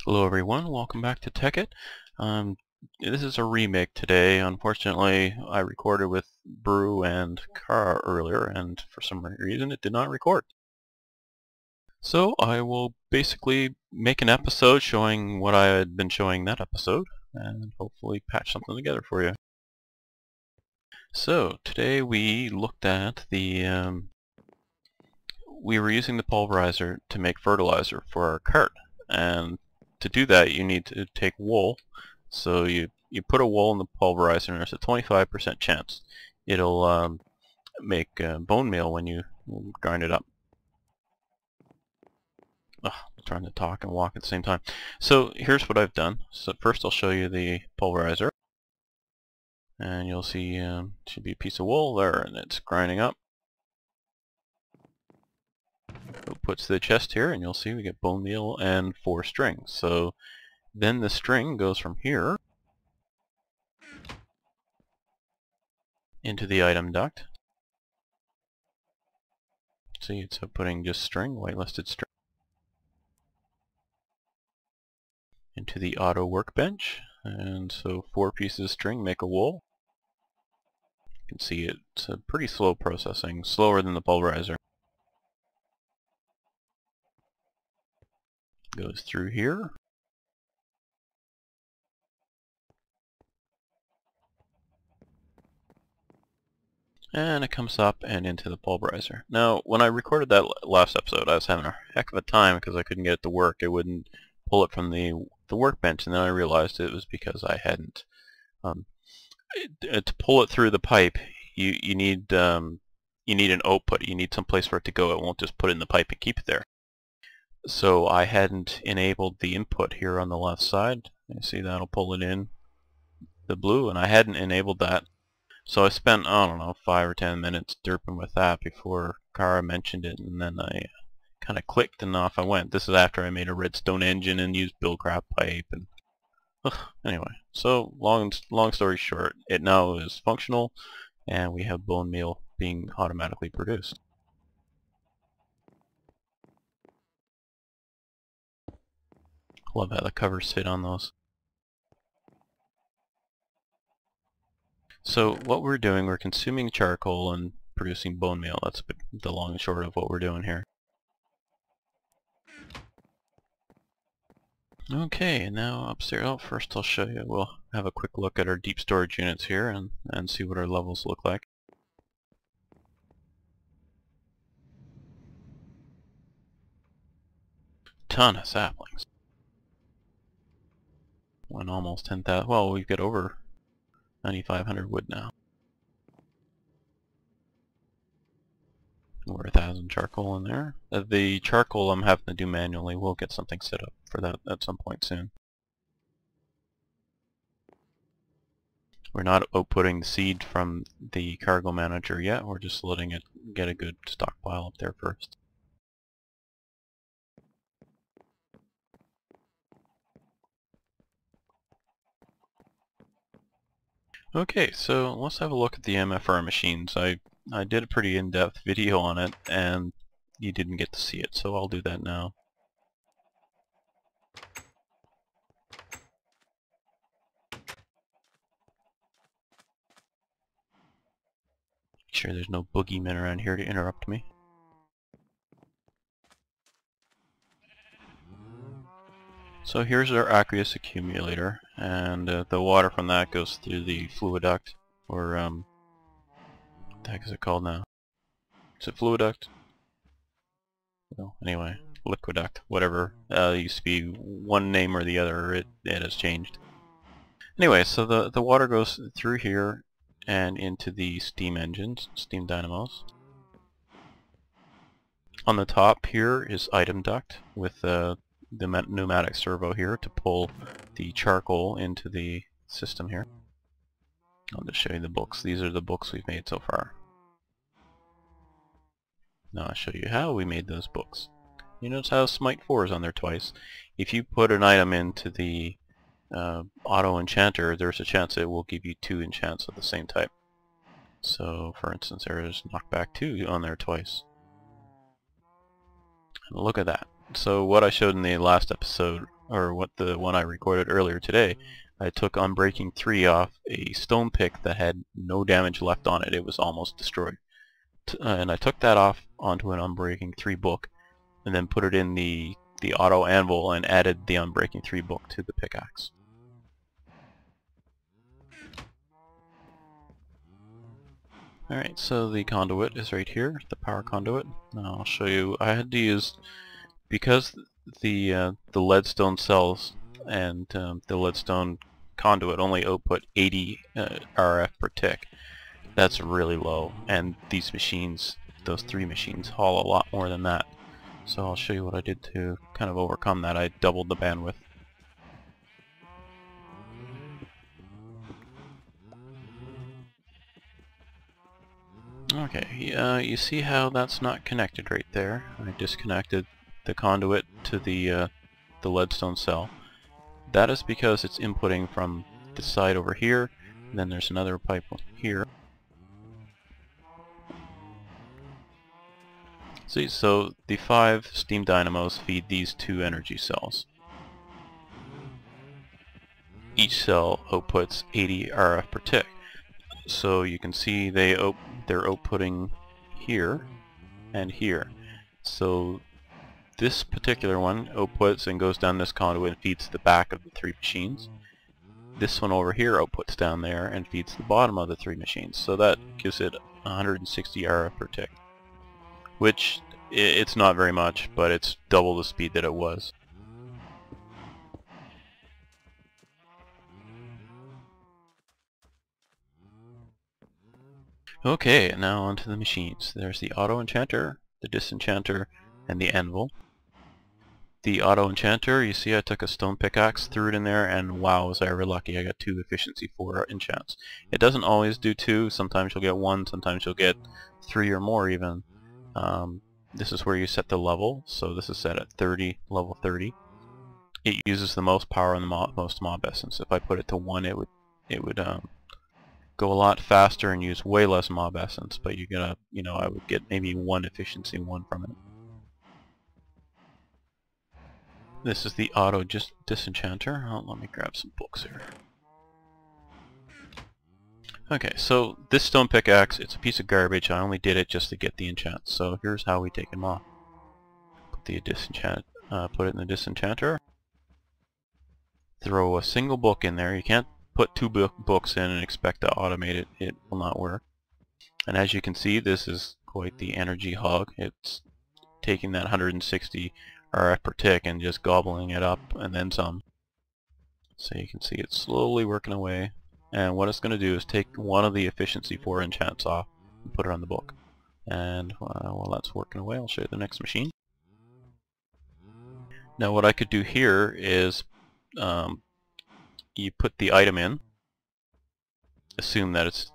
Hello everyone, welcome back to Tekkit. This is a remake today. Unfortunately, I recorded with Brew and Cara earlier, and for some reason it did not record. So I will basically make an episode showing what I had been showing that episode, and hopefully patch something together for you. So today we looked at we were using the pulverizer to make fertilizer for our cart, and to do that you need to take wool. So you put a wool in the pulverizer and there's a 25% chance it'll make bone meal when you grind it up. I'm trying to talk and walk at the same time. So here's what I've done. So first I'll show you the pulverizer, and you'll see should be a piece of wool there, and it's grinding up. It puts the chest here, and you'll see we get bone meal and 4 strings. So then the string goes from here into the item duct. See, it's putting just string, whitelisted string, into the auto workbench, and so 4 pieces of string make a wool. You can see it's a pretty slow processing, slower than the pulverizer. Goes through here. And it comes up and into the pulverizer. Now, when I recorded that last episode, I was having a heck of a time because I couldn't get it to work. It wouldn't pull it from the workbench, and then I realized it was because I hadn't. To pull it through the pipe, you need an output. You need some place for it to go. It won't just put it in the pipe and keep it there. So I hadn't enabled the input here on the left side. You see that'll pull it in the blue, and I hadn't enabled that. So I spent, I don't know, 5 or 10 minutes derping with that before Cara mentioned it, and then I kind of clicked and off I went. This is after I made a redstone engine and used Buildcraft pipe. And anyway, so long story short, it now is functional, and we have bone meal being automatically produced. Love how the covers fit on those. So what we're doing, we're consuming charcoal and producing bone meal. That's the long and short of what we're doing here. Okay, now upstairs. Oh, first I'll show you. We'll have a quick look at our deep storage units here and see what our levels look like. Ton of saplings. Went almost 10,000. Well, we've got over 9,500 wood now. Over 1,000 charcoal in there. The charcoal I'm having to do manually. We'll get something set up for that at some point soon. We're not outputting the seed from the cargo manager yet. We're just letting it get a good stockpile up there first. Okay, so let's have a look at the MFR machines. I did a pretty in-depth video on it, and you didn't get to see it, so I'll do that now. Make sure there's no boogeymen around here to interrupt me. So here's our aqueous accumulator, and the water from that goes through the fluiduct, or what the heck is it called now? Is it fluiduct? Well, anyway, liquiduct, whatever. It used to be one name or the other. It has changed. Anyway, so the water goes through here and into the steam engines, steam dynamos. On the top here is item duct with the pneumatic servo here to pull the charcoal into the system here. I'll just show you the books. These are the books we've made so far. Now I'll show you how we made those books. You notice how Smite 4 is on there twice. If you put an item into the auto enchanter, there's a chance it will give you 2 enchants of the same type. So for instance, there's knockback 2 on there twice. And look at that. So what I showed in the last episode or what the one I recorded earlier today, I took Unbreaking 3 off a stone pick that had no damage left on it. It was almost destroyed. And I took that off onto an Unbreaking 3 book, and then put it in the auto anvil and added the Unbreaking 3 book to the pickaxe. Alright, so the conduit is right here, the power conduit. Now I'll show you. I had to use, because the leadstone cells and the leadstone conduit only output 80 RF per tick. That's really low, and these machines, those 3 machines, haul a lot more than that. So I'll show you what I did to kind of overcome that. I doubled the bandwidth. Okay, you see how that's not connected right there? I disconnected the conduit to the leadstone cell. That is because it's inputting from the side over here, and then there's another pipe here. See, so the 5 steam dynamos feed these 2 energy cells. Each cell outputs 80 RF per tick. So you can see they're outputting here and here. So this particular one outputs and goes down this conduit and feeds the back of the 3 machines. This one over here outputs down there and feeds the bottom of the 3 machines. So that gives it 160 RF per tick, which it's not very much, but it's double the speed that it was. Okay, now onto the machines. There's the auto enchanter, the disenchanter, and the anvil. The auto enchanter, you see I took a stone pickaxe, threw it in there, and wow, was I ever lucky. I got 2 efficiency 4 enchants. It doesn't always do 2, sometimes you'll get 1, sometimes you'll get 3 or more even. This is where you set the level, so this is set at 30, level 30. It uses the most power and the most mob essence. If I put it to 1, it would go a lot faster and use way less mob essence, but you gotta, I would get maybe 1 efficiency 1 from it. This is the auto disenchanter. Oh, let me grab some books here. Okay, so this stone pickaxe, it's a piece of garbage. I only did it just to get the enchants. So here's how we take them off. Put it in the disenchanter. Throw a single book in there. You can't put 2 books in and expect to automate it. It will not work. And as you can see, this is quite the energy hog. It's taking that 160 RF per tick and just gobbling it up and then some. So you can see it's slowly working away. And what it's going to do is take one of the efficiency 4 enchants off and put it on the book. And while that's working away, I'll show you the next machine. Now what I could do here is you put the item in, assume that it's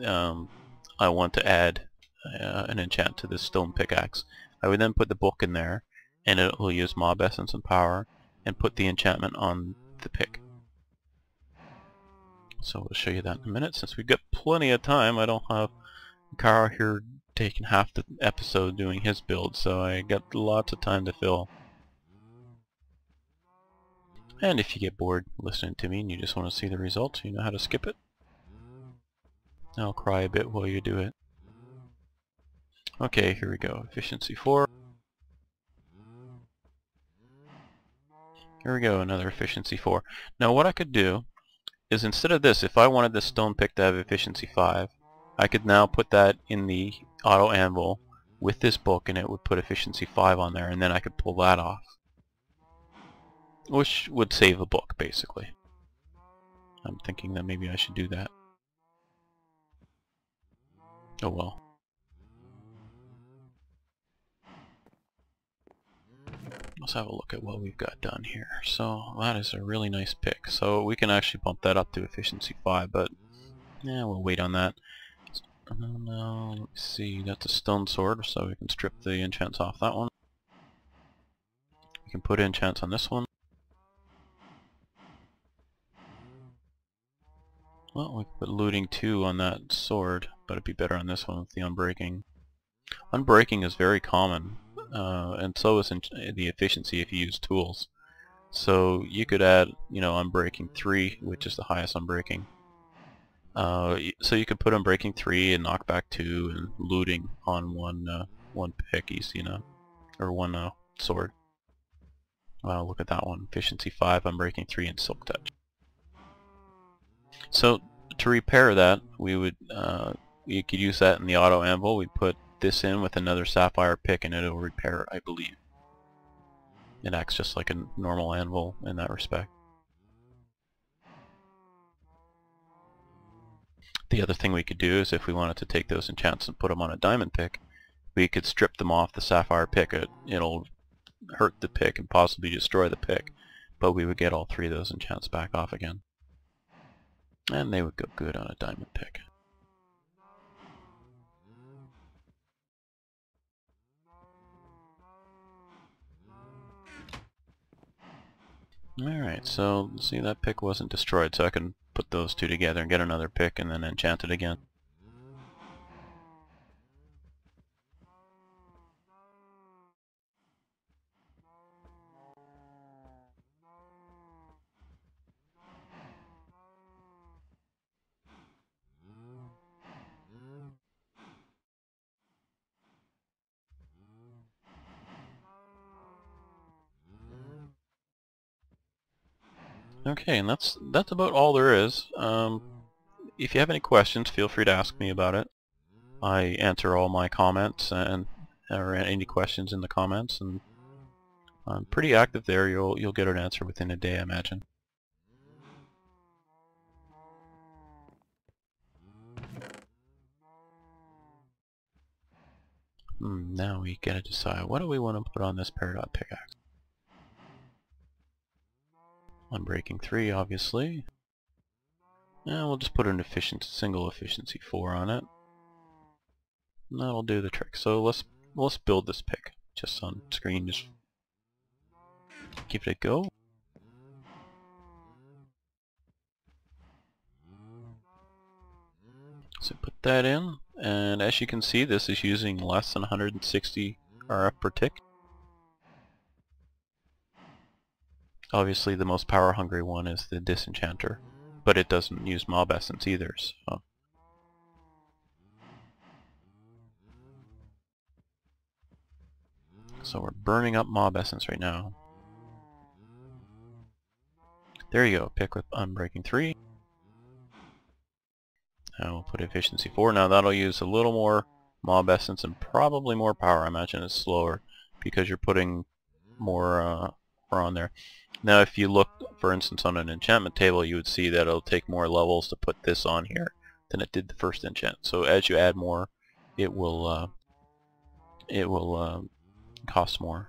I want to add an enchant to this stone pickaxe. I would then put the book in there, and it will use mob essence and power, and put the enchantment on the pick. So we'll show you that in a minute. Since we've got plenty of time, I don't have Cara here taking half the episode doing his build, so I got lots of time to fill. And if you get bored listening to me and you just want to see the results, you know how to skip it. I'll cry a bit while you do it. Okay, here we go. Efficiency 4. Here we go, another efficiency 4. Now what I could do is, instead of this, if I wanted this stone pick to have efficiency 5, I could now put that in the auto anvil with this book, and it would put efficiency 5 on there, and then I could pull that off, which would save a book basically. I'm thinking that maybe I should do that. Oh well. Let's have a look at what we've got done here. So that is a really nice pick. So we can actually bump that up to efficiency 5, but yeah, we'll wait on that. Now, let me see, that's a stone sword, so we can strip the enchants off that one. We can put enchants on this one. Well, we can put looting 2 on that sword, but it'd be better on this one with the unbreaking. Unbreaking is very common, and so is the efficiency if you use tools. So you could add, unbreaking 3, which is the highest unbreaking. So you could put unbreaking 3 and knockback 2 and looting on one pick, or one sword. Wow, look at that one. Efficiency 5, unbreaking 3, and silk touch. So to repair that, you could use that in the auto anvil. We put this in with another sapphire pick and it'll repair it, I believe. It acts just like a normal anvil in that respect. The other thing we could do is if we wanted to take those enchants and put them on a diamond pick, we could strip them off the sapphire pick. It'll hurt the pick and possibly destroy the pick, but we would get all 3 of those enchants back off again. And they would go good on a diamond pick. Alright, so see, that pick wasn't destroyed, so I can put those 2 together and get another pick and then enchant it again. Okay, and that's about all there is. If you have any questions, feel free to ask me about it. I answer all my comments or any questions in the comments, and I'm pretty active there. You'll get an answer within a day, I imagine. Now we gotta decide, what do we want to put on this Peridot pickaxe? Unbreaking 3, obviously. And we'll just put an single efficiency 4 on it. And that'll do the trick. So let's build this pick just on screen. Just give it a go. So put that in, and as you can see, this is using less than 160 RF per tick. Obviously the most power hungry one is the Disenchanter, but it doesn't use mob essence either. So we're burning up mob essence right now. There you go, pick with Unbreaking 3. And we'll put efficiency 4. Now that'll use a little more mob essence and probably more power. I imagine it's slower because you're putting more on there. Now if you look, for instance, on an enchantment table, you would see that it'll take more levels to put this on here than it did the first enchant. So as you add more, it will cost more.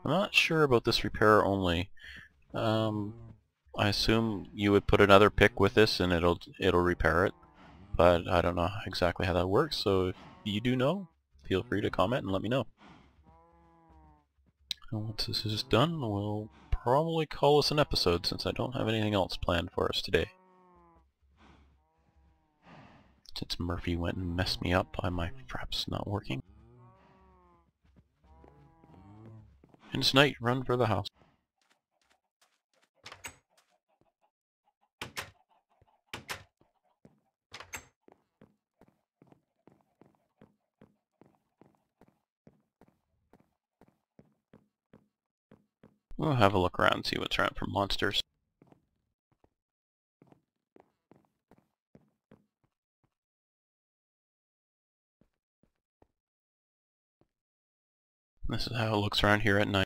I'm not sure about this repair only. I assume you would put another pick with this and it'll repair it, but I don't know exactly how that works, so if you do know, feel free to comment and let me know. And once this is done, we'll probably call this an episode since I don't have anything else planned for us today. Since Murphy went and messed me up by my fraps not working. And it's night, run for the house. We'll have a look around and see what's around for monsters. This is how it looks around here at night.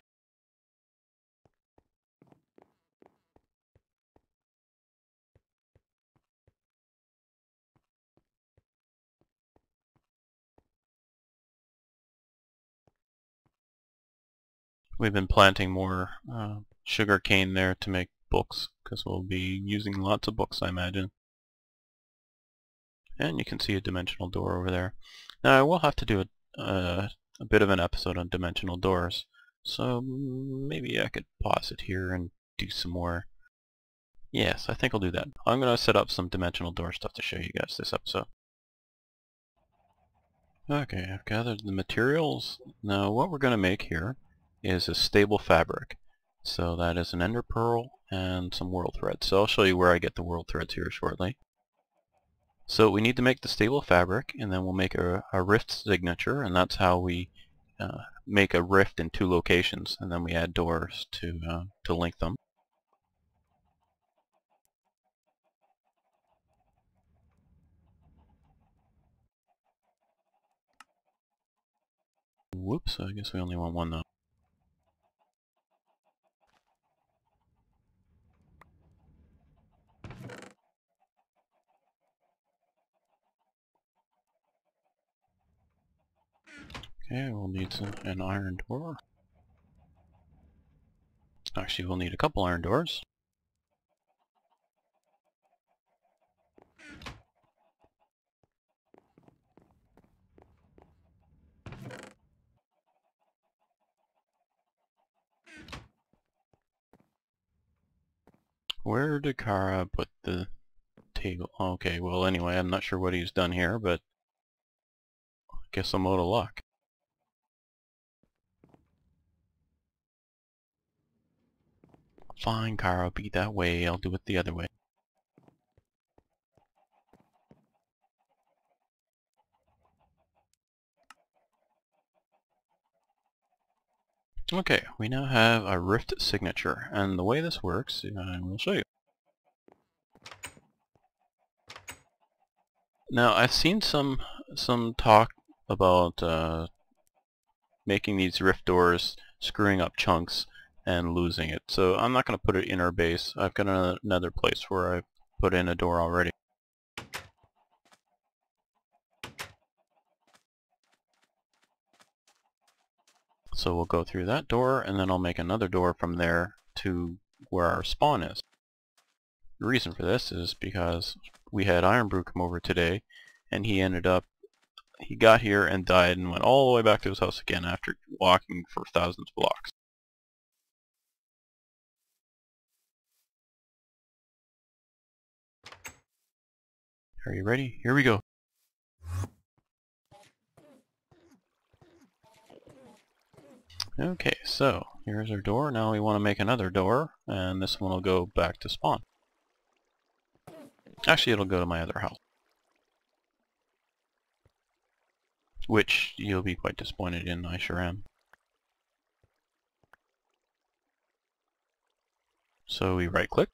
We've been planting more sugar cane there to make books, because we'll be using lots of books, I imagine. And you can see a dimensional door over there. Now I will have to do a bit of an episode on dimensional doors, so maybe I could pause it here and do some more. Yes, I think I'll do that. I'm going to set up some dimensional door stuff to show you guys this episode. Okay, I've gathered the materials. Now what we're going to make here is a stable fabric. So that is an ender pearl and some world threads. So I'll show you where I get the world threads here shortly. So we need to make the stable fabric, and then we'll make a rift signature, and that's how we make a rift in 2 locations, and then we add doors to link them. Whoops, I guess we only want one though. Okay, we'll need an iron door. Actually, we'll need a couple iron doors. Where did Cara put the table? Okay, well anyway, I'm not sure what he's done here, but I guess I'm out of luck. Fine, Cara, be that way. I'll do it the other way. Okay, we now have a rift signature, and the way this works, I will show you. Now, I've seen some talk about making these rift doors, screwing up chunks, and losing it. So I'm not going to put it in our base. I've got another place where I've put in a door already. So we'll go through that door, and then I'll make another door from there to where our spawn is. The reason for this is because we had Iron Brew come over today, and he got here and died and went all the way back to his house again after walking for thousands of blocks. Are you ready? Here we go. Okay, so here's our door. Now we want to make another door, and this one will go back to spawn. Actually, it'll go to my other house, which you'll be quite disappointed in, I sure am. So we right-click.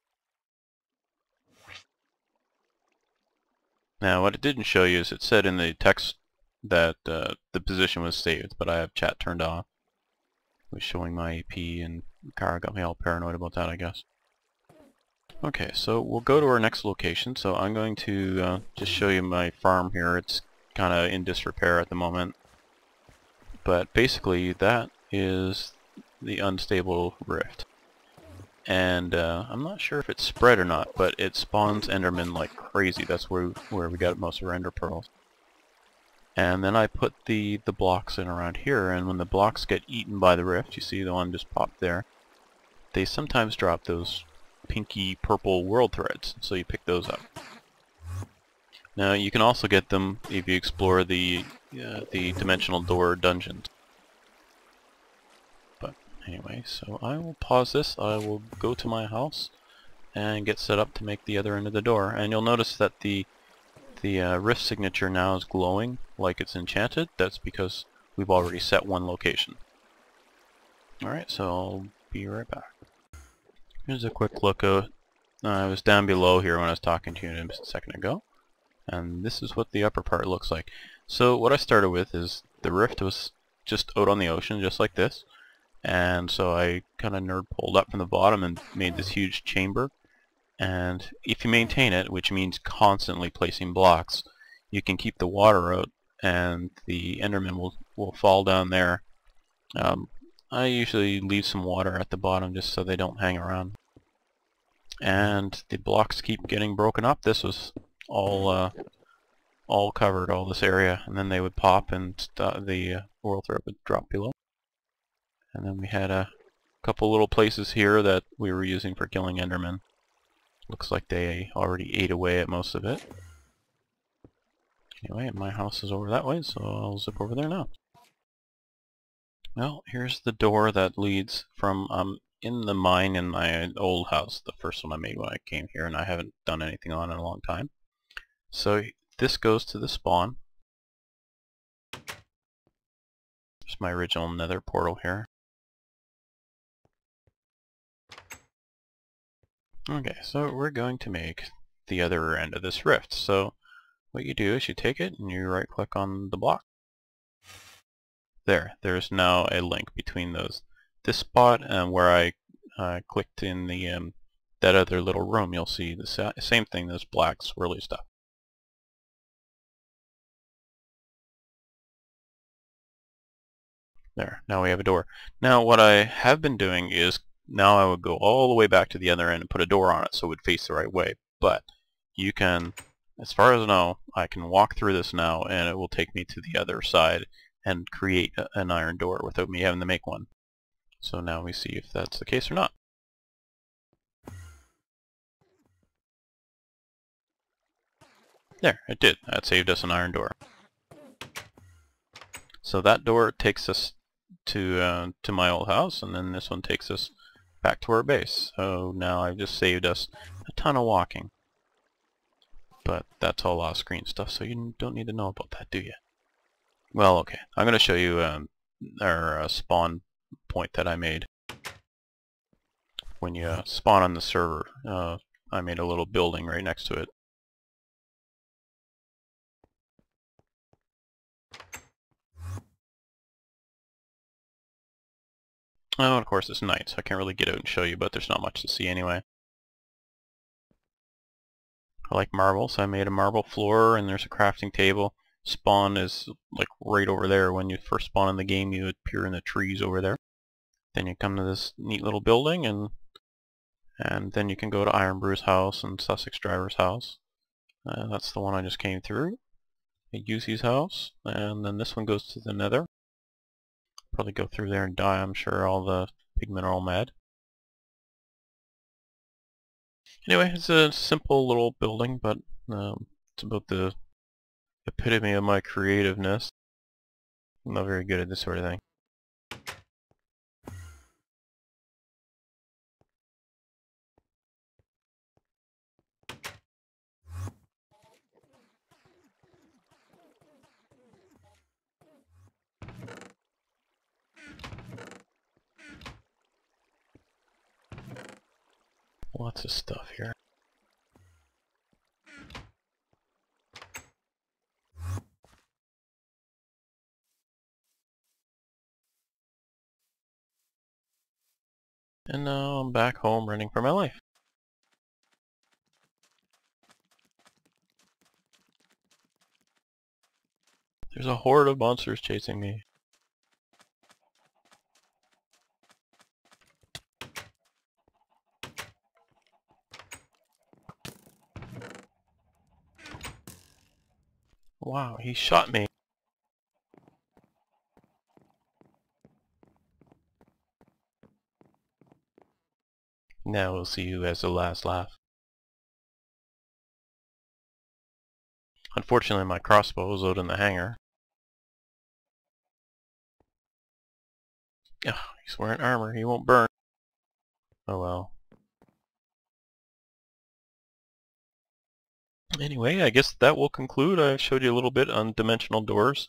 Now what it didn't show you is it said in the text that the position was saved, but I have chat turned off. It was showing my AP, and Cara got me all paranoid about that, I guess. Okay, so we'll go to our next location. So I'm going to just show you my farm here. It's kind of in disrepair at the moment. But basically that is the unstable rift. And I'm not sure if it's spread or not, but it spawns endermen like crazy. That's where we got most of our ender pearls. And then I put the blocks in around here, and when the blocks get eaten by the rift, you see the one just popped there, they sometimes drop those pinky purple world threads, so you pick those up. Now you can also get them if you explore the dimensional door dungeons. But anyway, so I will pause this. I will go to my house and get set up to make the other end of the door, and you'll notice that the rift signature now is glowing like it's enchanted. That's because we've already set one location. Alright, so I'll be right back. Here's a quick look out. I was down below here when I was talking to you a second ago, and this is what the upper part looks like. So what I started with is the rift was just out on the ocean, just like this, and so I kind of nerd pulled up from the bottom and made this huge chamber. And if you maintain it, which means constantly placing blocks, you can keep the water out, and the endermen will fall down there. I usually leave some water at the bottom just so they don't hang around. And the blocks keep getting broken up. This was all covered, all this area, and then they would pop and the world thread would drop below. And then we had a couple little places here that we were using for killing endermen. Looks like they already ate away at most of it. Anyway, my house is over that way, so I'll zip over there now. Well, here's the door that leads from in the mine in my old house, the first one I made when I came here, and I haven't done anything on it in a long time. So this goes to the spawn. There's my original nether portal here. Okay, so we're going to make the other end of this rift. So what you do is you take it and you right click on the block. There's now a link between those. This spot and where I clicked in the that other little room, you'll see the same thing, this black swirly stuff. There, now we have a door. Now what I have been doing is, now I would go all the way back to the other end and put a door on it so it would face the right way. But you can, as far as I know, I can walk through this now and it will take me to the other side and create an iron door without me having to make one. So now we see if that's the case or not. There, it did. That saved us an iron door. So that door takes us to my old house, and then this one takes us back to our base. So now I've just saved us a ton of walking. But that's all off-screen stuff, so you don't need to know about that, do you? Well, okay. I'm going to show you our spawn point that I made. When you spawn on the server, I made a little building right next to it. Oh, and of course it's night, so I can't really get out and show you, but there's not much to see anyway. I like marble, so I made a marble floor, and there's a crafting table. Spawn is like right over there. When you first spawn in the game, you appear in the trees over there. Then you come to this neat little building, and then you can go to Iron Brew's house and Sussex Driver's house. That's the one I just came through. Yusi's house, and then this one goes to the nether. Probably go through there and die, I'm sure. All the pigmen are all mad. Anyway, it's a simple little building, but it's about the epitome of my creativeness. I'm not very good at this sort of thing. Lots of stuff here. And now I'm back home running for my life. There's a horde of monsters chasing me. Wow, he shot me. Now we'll see who has the last laugh. Unfortunately, my crossbow is out in the hangar. Ugh, he's wearing armor, he won't burn. Oh well. Anyway, I guess that will conclude. I showed you a little bit on dimensional doors.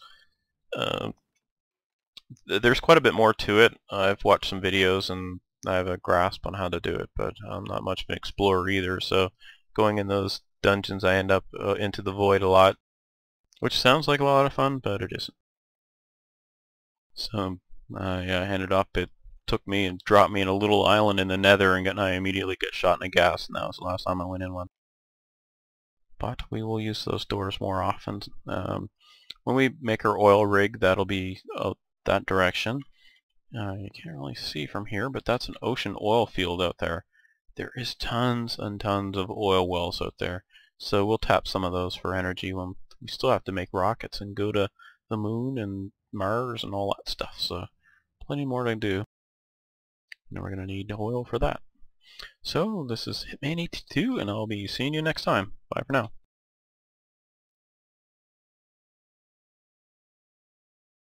There's quite a bit more to it. I've watched some videos and I have a grasp on how to do it, but I'm not much of an explorer either, so going in those dungeons I end up into the void a lot, which sounds like a lot of fun, but it isn't. So I ended up, it took me and dropped me in a little island in the nether, and I immediately get shot in the gas, and that was the last time I went in one. But we will use those doors more often. When we make our oil rig, that'll be that direction. You can't really see from here, but that's an ocean oil field out there. There is tons and tons of oil wells out there, so we'll tap some of those for energy when we still have to make rockets and go to the moon and Mars and all that stuff, so plenty more to do. And we're going to need oil for that. So this is Hitman82, and I'll be seeing you next time. Bye for now.